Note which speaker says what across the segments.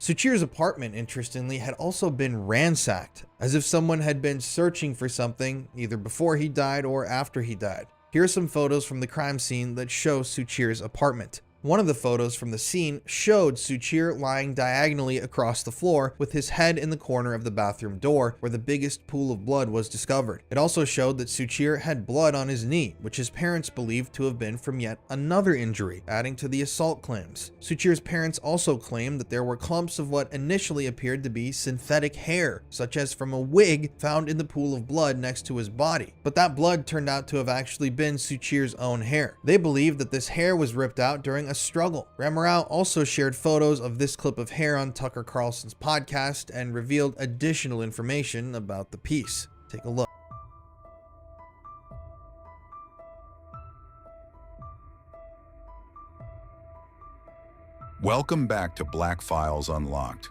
Speaker 1: Suchir's apartment, interestingly, had also been ransacked, as if someone had been searching for something either before he died or after he died. Here are some photos from the crime scene that show Suchir's apartment. One of the photos from the scene showed Suchir lying diagonally across the floor with his head in the corner of the bathroom door where the biggest pool of blood was discovered. It also showed that Suchir had blood on his knee, which his parents believed to have been from yet another injury, adding to the assault claims. Suchir's parents also claimed that there were clumps of what initially appeared to be synthetic hair, such as from a wig found in the pool of blood next to his body. But that blood turned out to have actually been Suchir's own hair. They believed that this hair was ripped out during a struggle. Ramarao also shared photos of this clip of hair on Tucker Carlson's podcast and revealed additional information about the piece. Take a look.
Speaker 2: Welcome back to Black Files Unlocked.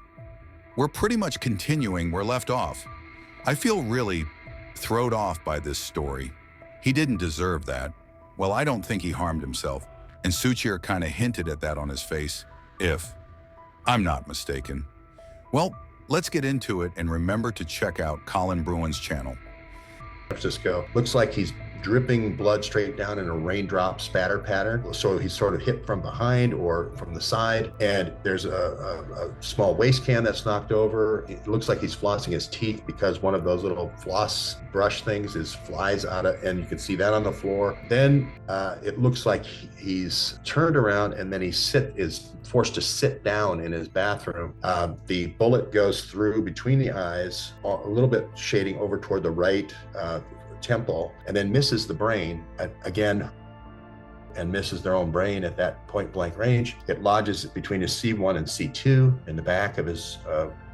Speaker 2: We're pretty much continuing where left off. I feel really thrown off by this story. He didn't deserve that. Well, I don't think he harmed himself. And Suchir kind of hinted at that on his face, if I'm not mistaken. Well, let's get into it and remember to check out Colin Bruin's channel.
Speaker 3: Francisco. Looks like he's dripping blood straight down in a raindrop spatter pattern. So he's sort of hit from behind or from the side. And there's a small waste can that's knocked over. It looks like he's flossing his teeth because one of those little floss brush things flies out of, and you can see that on the floor. Then it looks like he's turned around and then is forced to sit down in his bathroom. The bullet goes through between the eyes, a little bit shading over toward the right temple, and then misses the brain again, and misses their own brain at that point blank range. It lodges between his C1 and C2 in the back of his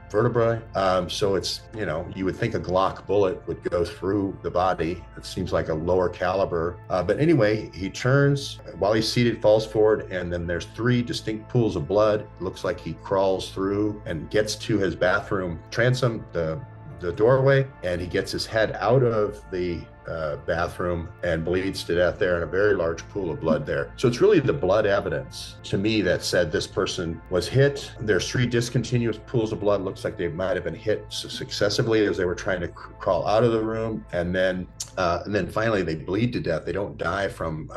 Speaker 3: vertebrae. So it's, you would think a Glock bullet would go through the body. It seems like a lower caliber. But anyway, he turns while he's seated, falls forward, and then there's 3 distinct pools of blood. It looks like he crawls through and gets to his bathroom transom, the doorway, and he gets his head out of the bathroom and bleeds to death there in a very large pool of blood there. So it's really the blood evidence to me that said this person was hit. There's 3 discontinuous pools of blood. Looks like they might have been hit successively as they were trying to crawl out of the room, and then finally they bleed to death. They don't die from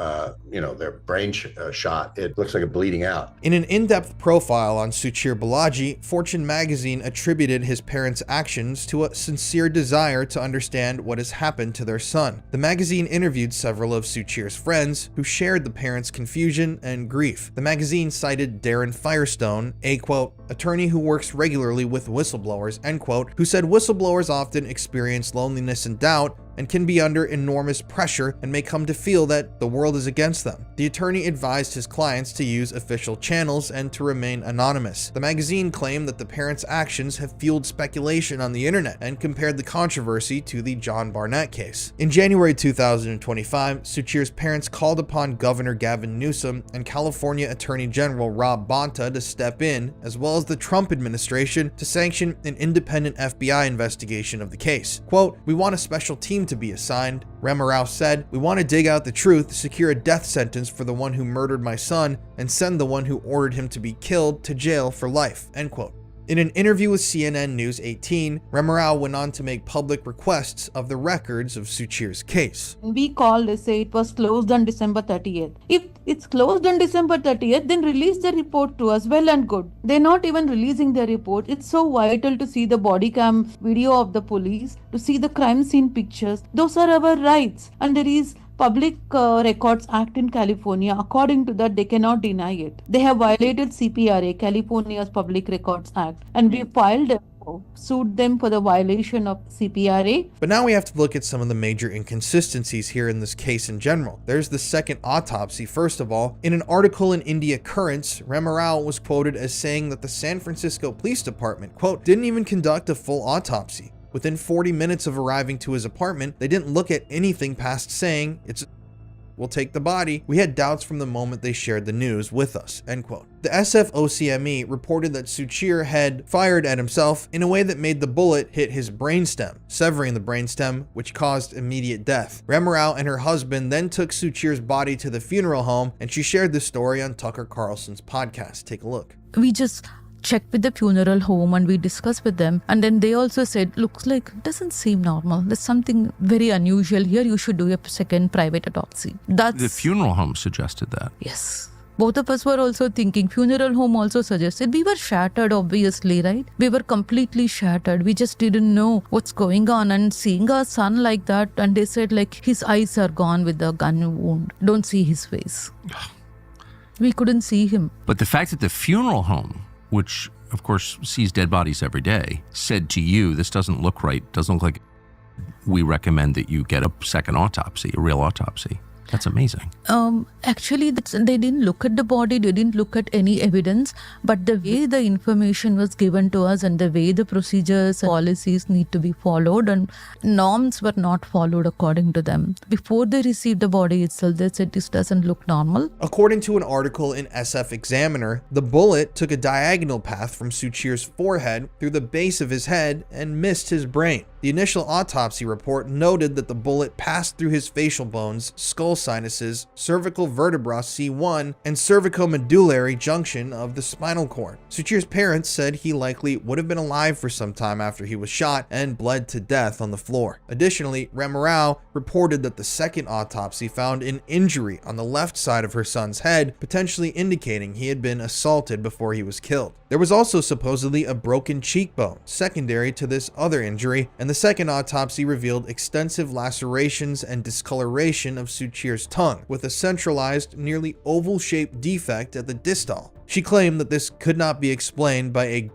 Speaker 3: their brain shot. It looks like a bleeding out.
Speaker 1: In an in-depth profile on Suchir Balaji, Fortune magazine attributed his parents' actions to a sincere desire to understand what has happened to their son. The magazine interviewed several of Suchir's friends who shared the parents' confusion and grief. The magazine cited Darren Firestone, a quote, attorney who works regularly with whistleblowers, end quote, who said whistleblowers often experience loneliness and doubt and can be under enormous pressure and may come to feel that the world is against them. The attorney advised his clients to use official channels and to remain anonymous. The magazine claimed that the parents' actions have fueled speculation on the internet and compared the controversy to the John Barnett case. In January 2025, Suchir's parents called upon Governor Gavin Newsom and California Attorney General Rob Bonta to step in, as well as the Trump administration, to sanction an independent FBI investigation of the case. Quote, "We want a special team to be assigned," Ramarao said. "We want to dig out the truth, secure a death sentence for the one who murdered my son, and send the one who ordered him to be killed to jail for life," end quote. In an interview with CNN News 18, Ramarao went on to make public requests of the records of Suchir's case.
Speaker 4: We called, they say it was closed on December 30th. If it's closed on December 30th, then release the report to us, well and good. They're not even releasing the report. It's so vital to see the body cam video of the police, to see the crime scene pictures. Those are our rights. And there is Public Records Act in California. According to that, they cannot deny it. They have violated CPRA, California's Public Records Act, and we sued them for the violation of CPRA.
Speaker 1: But now we have to look at some of the major inconsistencies here in this case in general. There's the second autopsy. First of all, in an article in India Currents, Ramarao was quoted as saying that the San Francisco Police Department, quote, didn't even conduct a full autopsy. Within 40 minutes of arriving to his apartment, they didn't look at anything past saying, we'll take the body. We had doubts from the moment they shared the news with us, end quote. The SFOCME reported that Suchir had fired at himself in a way that made the bullet hit his brainstem, severing the brainstem, which caused immediate death. Ramarao and her husband then took Suchir's body to the funeral home, and she shared this story on Tucker Carlson's podcast. Take a look.
Speaker 5: We just
Speaker 4: checked with the funeral home and we discussed with them. And then they also said, looks like, doesn't seem normal. There's something very unusual here. You should do a second private autopsy. That's
Speaker 5: The funeral home suggested that.
Speaker 4: Yes. Both of us were also thinking, funeral home also suggested. We were shattered, obviously, right? We were completely shattered. We just didn't know what's going on. And seeing our son like that, and they said like his eyes are gone with the gun wound. Don't see his face. We couldn't see him.
Speaker 5: But the fact that the funeral home, which of course sees dead bodies every day, said to you, this doesn't look right, doesn't look like, we recommend that you get a second autopsy, a real autopsy. That's amazing.
Speaker 4: Actually, they didn't look at the body, they didn't look at any evidence, but the way the information was given to us and the way the procedures and policies need to be followed and norms were not followed according to them. Before they received the body itself, they said this doesn't look normal.
Speaker 1: According to an article in SF Examiner, the bullet took a diagonal path from Suchir's forehead through the base of his head and missed his brain. The initial autopsy report noted that the bullet passed through his facial bones, skull sinuses, cervical vertebra C1, and cervicomedullary junction of the spinal cord. Suchir's parents said he likely would have been alive for some time after he was shot and bled to death on the floor. Additionally, Ramarao reported that the second autopsy found an injury on the left side of her son's head, potentially indicating he had been assaulted before he was killed. There was also supposedly a broken cheekbone, secondary to this other injury, and the second autopsy revealed extensive lacerations and discoloration of Suchir's tongue, with a centralized, nearly oval-shaped defect at the distal. She claimed that this could not be explained by a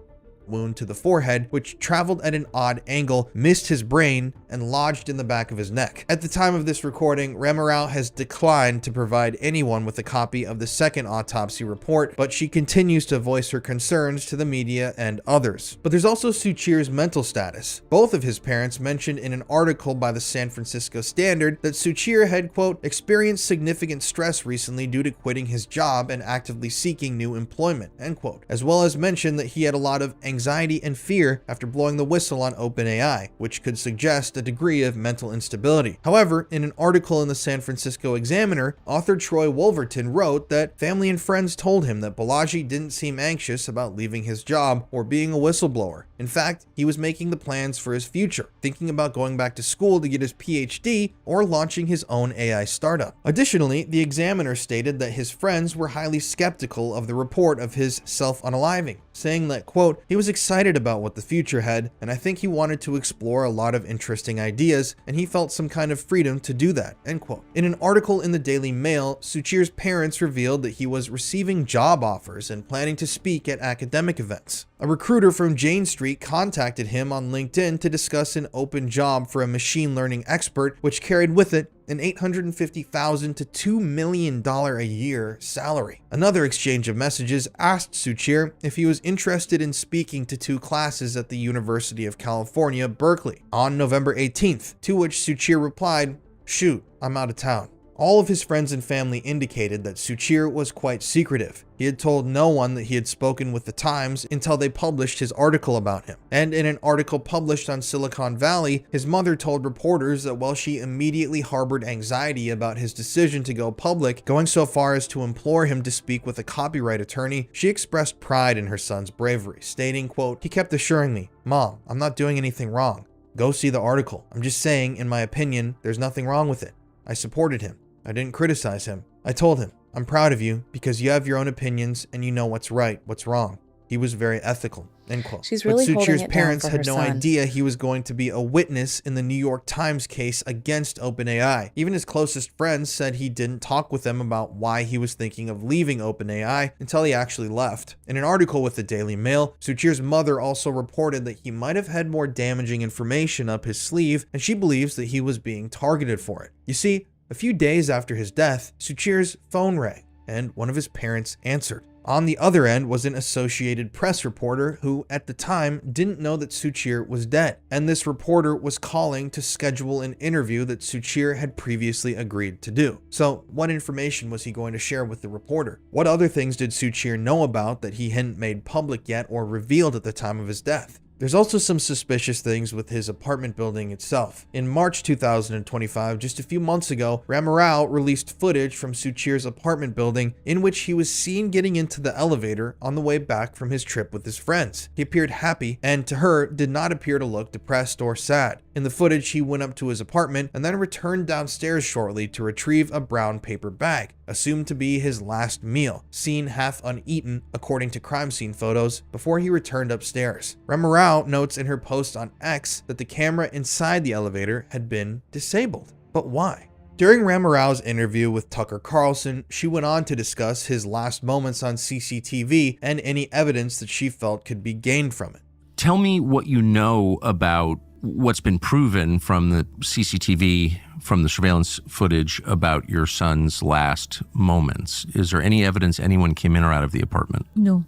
Speaker 1: wound to the forehead, which traveled at an odd angle, missed his brain, and lodged in the back of his neck. At the time of this recording, Ramarao has declined to provide anyone with a copy of the second autopsy report, but she continues to voice her concerns to the media and others. But there's also Suchir's mental status. Both of his parents mentioned in an article by the San Francisco Standard that Suchir had, quote, experienced significant stress recently due to quitting his job and actively seeking new employment, end quote, as well as mentioned that he had a lot of anxiety and fear after blowing the whistle on OpenAI, which could suggest a degree of mental instability. However, in an article in the San Francisco Examiner, author Troy Wolverton wrote that family and friends told him that Balaji didn't seem anxious about leaving his job or being a whistleblower. In fact, he was making the plans for his future, thinking about going back to school to get his PhD or launching his own AI startup. Additionally, the Examiner stated that his friends were highly skeptical of the report of his self-unaliving, saying that, quote, he was excited about what the future had, and I think he wanted to explore a lot of interesting ideas, and he felt some kind of freedom to do that, end quote. In an article in the Daily Mail, Suchir's parents revealed that he was receiving job offers and planning to speak at academic events. A recruiter from Jane Street contacted him on LinkedIn to discuss an open job for a machine learning expert, which carried with it an $850,000 to $2 million a year salary. Another exchange of messages asked Suchir if he was interested in speaking to 2 classes at the University of California, Berkeley, on November 18th, to which Suchir replied, "Shoot, I'm out of town." All of his friends and family indicated that Suchir was quite secretive. He had told no one that he had spoken with the Times until they published his article about him. And in an article published on Silicon Valley, his mother told reporters that while she immediately harbored anxiety about his decision to go public, going so far as to implore him to speak with a copyright attorney, she expressed pride in her son's bravery, stating, quote, he kept assuring me, "Mom, I'm not doing anything wrong. Go see the article. I'm just saying, in my opinion, there's nothing wrong with it. I supported him. I didn't criticize him. I told him, I'm proud of you because you have your own opinions and you know what's right, what's wrong. He was very ethical," end quote.
Speaker 6: She's really
Speaker 1: but
Speaker 6: holding
Speaker 1: Suchir's
Speaker 6: it
Speaker 1: parents
Speaker 6: down for
Speaker 1: had
Speaker 6: her
Speaker 1: no
Speaker 6: son.
Speaker 1: idea he was going to be a witness in the New York Times case against OpenAI. Even his closest friends said he didn't talk with them about why he was thinking of leaving OpenAI until he actually left. In an article with the Daily Mail, Suchir's mother also reported that he might have had more damaging information up his sleeve, and she believes that he was being targeted for it. You see, a few days after his death, Suchir's phone rang, and one of his parents answered. On the other end was an Associated Press reporter who, at the time, didn't know that Suchir was dead, and this reporter was calling to schedule an interview that Suchir had previously agreed to do. So, what information was he going to share with the reporter? What other things did Suchir know about that he hadn't made public yet or revealed at the time of his death? There's also some suspicious things with his apartment building itself. In March 2025, just a few months ago, Ramarao released footage from Suchir's apartment building in which he was seen getting into the elevator on the way back from his trip with his friends. He appeared happy and, to her, did not appear to look depressed or sad. In the footage, he went up to his apartment and then returned downstairs shortly to retrieve a brown paper bag, assumed to be his last meal, seen half uneaten according to crime scene photos, before he returned upstairs. Ramarao notes in her post on X that the camera inside the elevator had been disabled. But why? During Ramarao's interview with Tucker Carlson, she went on to discuss his last moments on CCTV and any evidence that she felt could be gained from it.
Speaker 5: Tell me what you know about what's been proven from the CCTV, from the surveillance footage about your son's last moments. Is there any evidence anyone came in or out of the apartment?
Speaker 4: No.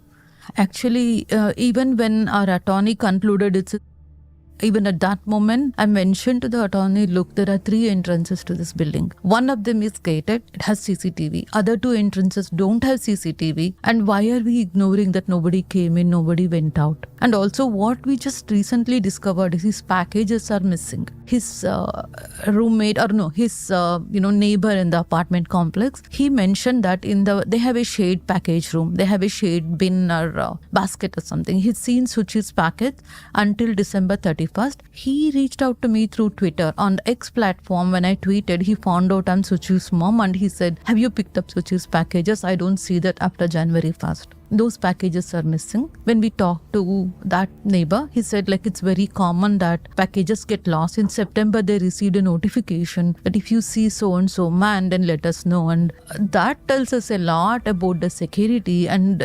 Speaker 4: Actually, even when our attorney concluded even at that moment, I mentioned to the attorney, look, there are 3 entrances to this building. One of them is gated. It has CCTV. Other 2 entrances don't have CCTV. And why are we ignoring that nobody came in, nobody went out? And also what we just recently discovered is his packages are missing. His roommate, or no, his neighbor in the apartment complex, he mentioned that they have a shared package room. They have a shared bin or basket or something. He's seen Suchir's package until December 31st. He reached out to me through Twitter. On the X platform, when I tweeted, he found out I'm Suchir's mom and he said, have you picked up Suchir's packages? I don't see that after January 1st. Those packages are missing. When we talked to that neighbor, he said it's very common that packages get lost. In September, they received a notification that if you see so-and-so man, then let us know. And that tells us a lot about the security. And,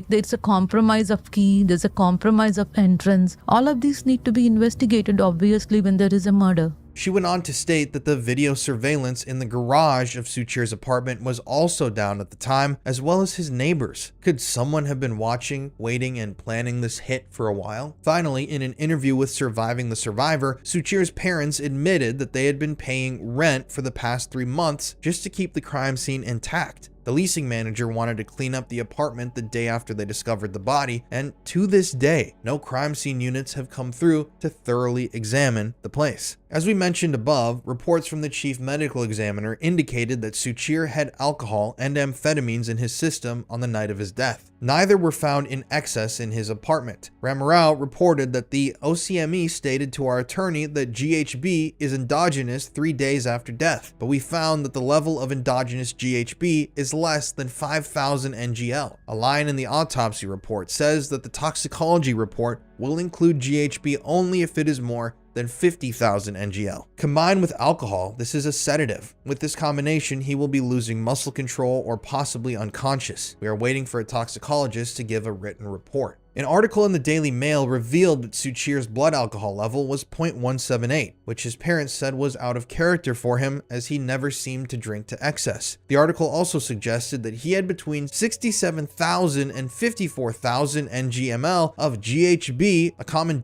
Speaker 4: there's a compromise of key, there's a compromise of entrance. All of these need to be investigated, obviously, when there is a murder.
Speaker 1: She went on to state that the video surveillance in the garage of Suchir's apartment was also down at the time, as well as his neighbors. Could someone have been watching, waiting, and planning this hit for a while? Finally, in an interview with Surviving the Survivor, Suchir's parents admitted that they had been paying rent for the past 3 months just to keep the crime scene intact. The leasing manager wanted to clean up the apartment the day after they discovered the body, and to this day, no crime scene units have come through to thoroughly examine the place. As we mentioned above, reports from the chief medical examiner indicated that Suchir had alcohol and amphetamines in his system on the night of his death. Neither were found in excess in his apartment. Ramarao reported that the OCME stated to our attorney that GHB is endogenous 3 days after death, but we found that the level of endogenous GHB is less than 5,000 NGL. A line in the autopsy report says that the toxicology report will include GHB only if it is more than 50,000 NGL. Combined with alcohol, this is a sedative. With this combination, he will be losing muscle control or possibly unconscious. We are waiting for a toxicologist to give a written report. An article in the Daily Mail revealed that Suchir's blood alcohol level was 0.178, which his parents said was out of character for him as he never seemed to drink to excess. The article also suggested that he had between 67,000 and 54,000 ngml of GHB, a common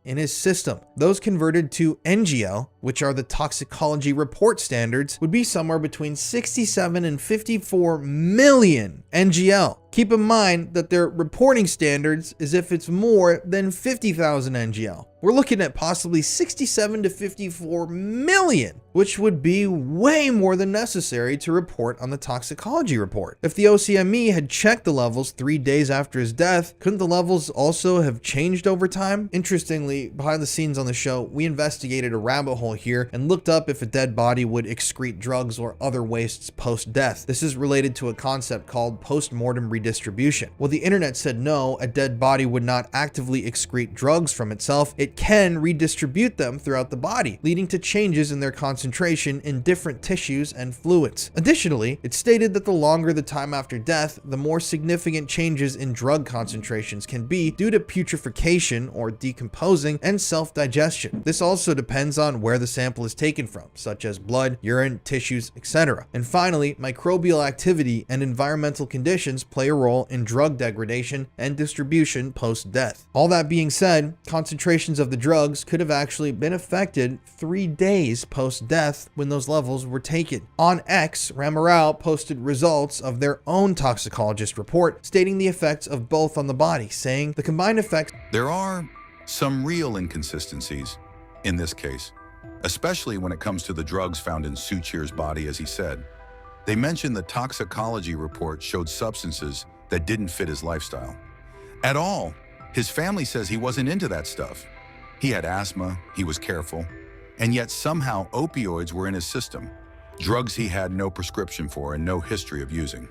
Speaker 1: in his system. Those converted to NGL, which are the toxicology report standards, would be somewhere between 67 and 54 million NGL. Keep in mind that their reporting standards is if it's more than 50,000 NGL. We're looking at possibly 67 to 54 million, which would be way more than necessary to report on the toxicology report. If the OCME had checked the levels 3 days after his death, couldn't the levels also have changed over time? Interestingly, behind the scenes on the show, we investigated a rabbit hole here and looked up if a dead body would excrete drugs or other wastes post-death. This is related to a concept called post-mortem redistribution. Well, the internet said no, a dead body would not actively excrete drugs from itself. It can redistribute them throughout the body, leading to changes in their concentration in different tissues and fluids. Additionally, it stated that the longer the time after death, the more significant changes in drug concentrations can be due to putrefaction or decomposing and self-digestion. This also depends on where the sample is taken from, such as blood, urine, tissues, etc. And finally, microbial activity and environmental conditions play a role in drug degradation and distribution post-death. All that being said, concentrations of the drugs could have actually been affected 3 days post-death when those levels were taken. On X, Ramarao posted results of their own toxicologist report stating the effects of both on the body, saying the combined effects
Speaker 2: There are some real inconsistencies in this case, especially when it comes to the drugs found in Suchir's body, as he said. They mentioned the toxicology report showed substances that didn't fit his lifestyle at all. His family says he wasn't into that stuff. He had asthma, he was careful, and yet somehow opioids were in his system, drugs he had no prescription for and no history of using.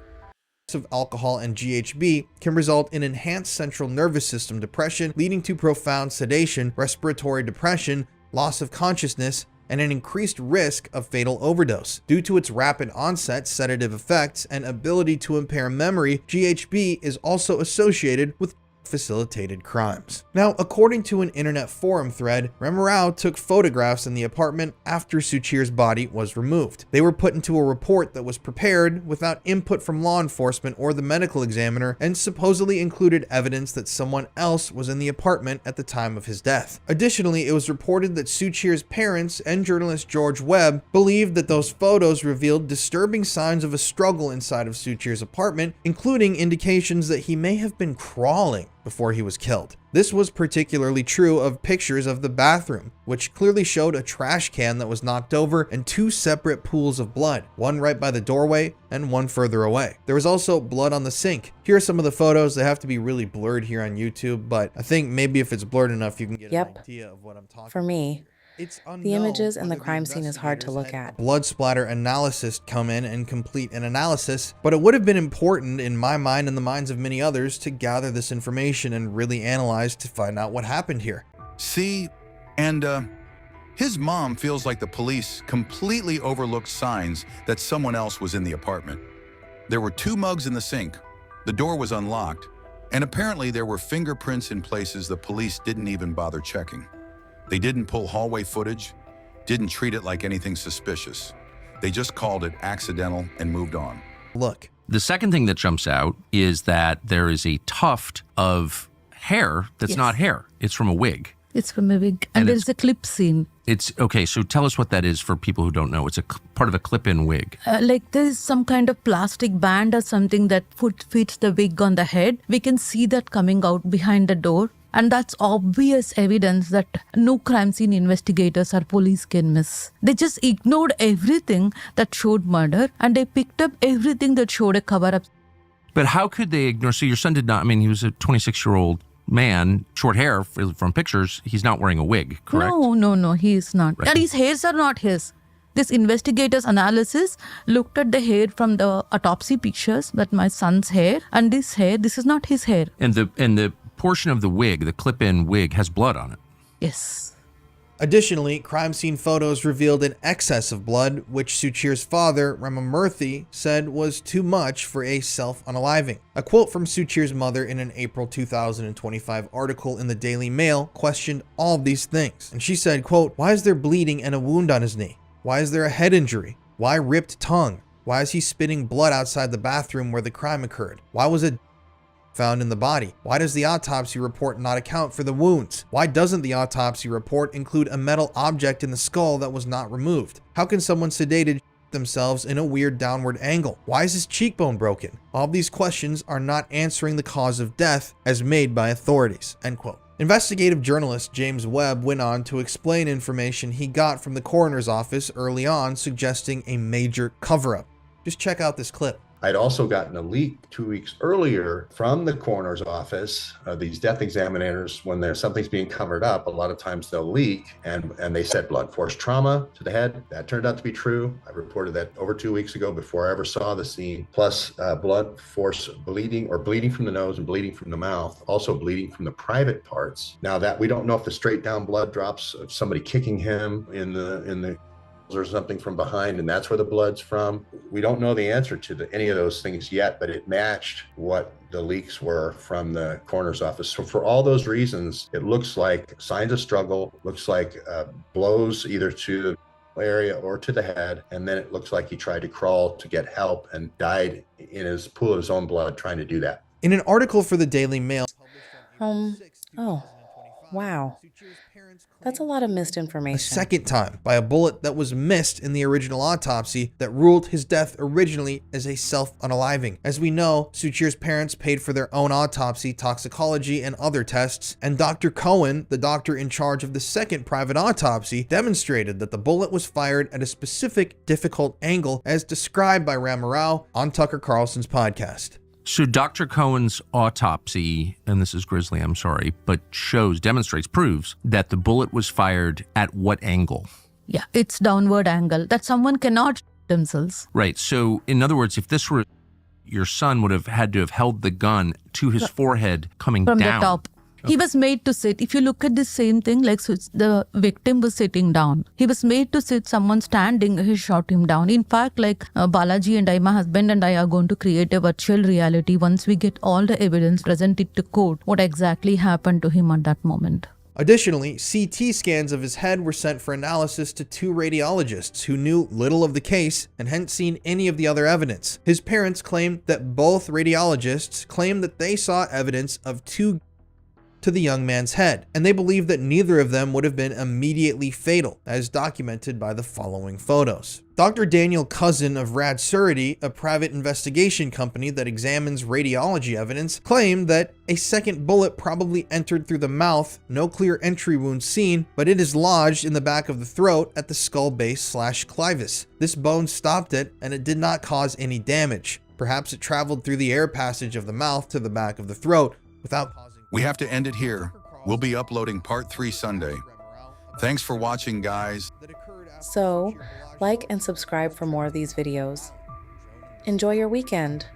Speaker 1: Of alcohol and GHB can result in enhanced central nervous system depression, leading to profound sedation, respiratory depression, loss of consciousness, and an increased risk of fatal overdose. Due to its rapid onset, sedative effects, and ability to impair memory, GHB is also associated with facilitated crimes. Now, according to an internet forum thread, Remarau took photographs in the apartment after Suchir's body was removed. They were put into a report that was prepared without input from law enforcement or the medical examiner and supposedly included evidence that someone else was in the apartment at the time of his death. Additionally, it was reported that Suchir's parents and journalist George Webb believed that those photos revealed disturbing signs of a struggle inside of Suchir's apartment, including indications that he may have been crawling before he was killed. This was particularly true of pictures of the bathroom, which clearly showed a trash can that was knocked over and two separate pools of blood, one right by the doorway and one further away. There was also blood on the sink. Here are some of the photos. They have to be really blurred here on YouTube, but I think maybe if it's blurred enough, you can get an idea of what I'm talking about.
Speaker 6: For me, the images and the crime scene is hard to look at.
Speaker 1: Blood splatter analysis come in and complete an analysis, but it would have been important in my mind and the minds of many others to gather this information and really analyze to find out what happened here.
Speaker 2: See, and his mom feels like the police completely overlooked signs that someone else was in the apartment. There were two mugs in the sink, the door was unlocked, and apparently there were fingerprints in places the police didn't even bother checking. They didn't pull hallway footage, didn't treat it like anything suspicious. They just called it accidental and moved on.
Speaker 1: Look.
Speaker 5: The second thing that jumps out is that there is a tuft of hair that's not hair. It's from a wig.
Speaker 4: It's from a wig. And there's a clip scene.
Speaker 5: It's okay. So tell us what that is for people who don't know. It's a part of a clip-in wig.
Speaker 4: Like there's some kind of plastic band or something that fits the wig on the head. We can see that coming out behind the door. And that's obvious evidence that no crime scene investigators or police can miss. They just ignored everything that showed murder and they picked up everything that showed a cover-up.
Speaker 5: But how could they ignore? So your son did not, I mean, he was a 26-year-old man, short hair from pictures. He's not wearing a wig, correct?
Speaker 4: No, he is not.
Speaker 5: Right.
Speaker 4: And his hairs are not his. This investigator's analysis looked at the hair from the autopsy pictures, that my son's hair, and this hair, this is not his hair.
Speaker 5: And the portion of the wig, the clip-in wig, has blood on it.
Speaker 4: Yes.
Speaker 1: Additionally, crime scene photos revealed an excess of blood, which Suchir's father, Ramamurthy, said was too much for a self-unaliving. A quote from Suchir's mother in an April 2025 article in the Daily Mail questioned all of these things. And she said, quote, "Why is there bleeding and a wound on his knee? Why is there a head injury? Why ripped tongue? Why is he spitting blood outside the bathroom where the crime occurred? Why was a found in the body? Why does the autopsy report not account for the wounds? Why doesn't the autopsy report include a metal object in the skull that was not removed? How can someone sedated themselves in a weird downward angle? Why is his cheekbone broken? All these questions are not answering the cause of death as made by authorities." End quote. Investigative journalist James Webb went on to explain information he got from the coroner's office early on, suggesting a major cover-up. Just check out this clip.
Speaker 3: I'd also gotten a leak 2 weeks earlier from the coroner's office. These death examinators, when something's being covered up, a lot of times they'll leak, and they said blunt force trauma to the head. That turned out to be true. I reported that over 2 weeks ago before I ever saw the scene. Plus blunt force bleeding, or bleeding from the nose and bleeding from the mouth, also bleeding from the private parts. Now that we don't know if the straight down blood drops of somebody kicking him in the or something from behind, and that's where the blood's from. We don't know the answer to any of those things yet, but it matched what the leaks were from the coroner's office. So for all those reasons, it looks like signs of struggle, looks like blows either to the area or to the head, and then it looks like he tried to crawl to get help and died in his pool of his own blood trying to do that.
Speaker 1: In an article for the Daily Mail,
Speaker 6: Wow. That's a lot of missed
Speaker 1: A
Speaker 6: information.
Speaker 1: second time by a bullet that was missed in the original autopsy that ruled his death originally as a self-unaliving. As we know, Suchir's parents paid for their own autopsy, toxicology, and other tests, and Dr. Cohen, the doctor in charge of the second private autopsy, demonstrated that the bullet was fired at a specific difficult angle as described by Ram Rao on Tucker Carlson's podcast.
Speaker 5: So Dr. Cohen's autopsy, and this is grisly, I'm sorry, but proves that the bullet was fired at what angle?
Speaker 4: Yeah, it's downward angle that someone cannot shoot themselves.
Speaker 5: Right. So in other words, if this were your son would have had to have held the gun to his forehead coming
Speaker 4: From
Speaker 5: down.
Speaker 4: the top. He was made to sit. If you look at the same thing, like so the victim was sitting down. He was made to sit. Someone standing, he shot him down. In fact, like Balaji and I, my husband and I are going to create a virtual reality once we get all the evidence, present it to court, what exactly happened to him at that moment.
Speaker 1: Additionally, CT scans of his head were sent for analysis to 2 radiologists who knew little of the case and hadn't seen any of the other evidence. His parents claimed that both radiologists claimed that they saw evidence of 2 to the young man's head, and they believe that neither of them would have been immediately fatal, as documented by the following photos. Dr. Daniel Cousin of Rad Surety, a private investigation company that examines radiology evidence, claimed that a second bullet probably entered through the mouth, no clear entry wound seen, but it is lodged in the back of the throat at the skull base/clivus. This bone stopped it, and it did not cause any damage. Perhaps it traveled through the air passage of the mouth to the back of the throat without causing...
Speaker 2: We have to end it here. We'll be uploading part 3 Sunday. Thanks for watching, guys.
Speaker 6: So, like and subscribe for more of these videos. Enjoy your weekend.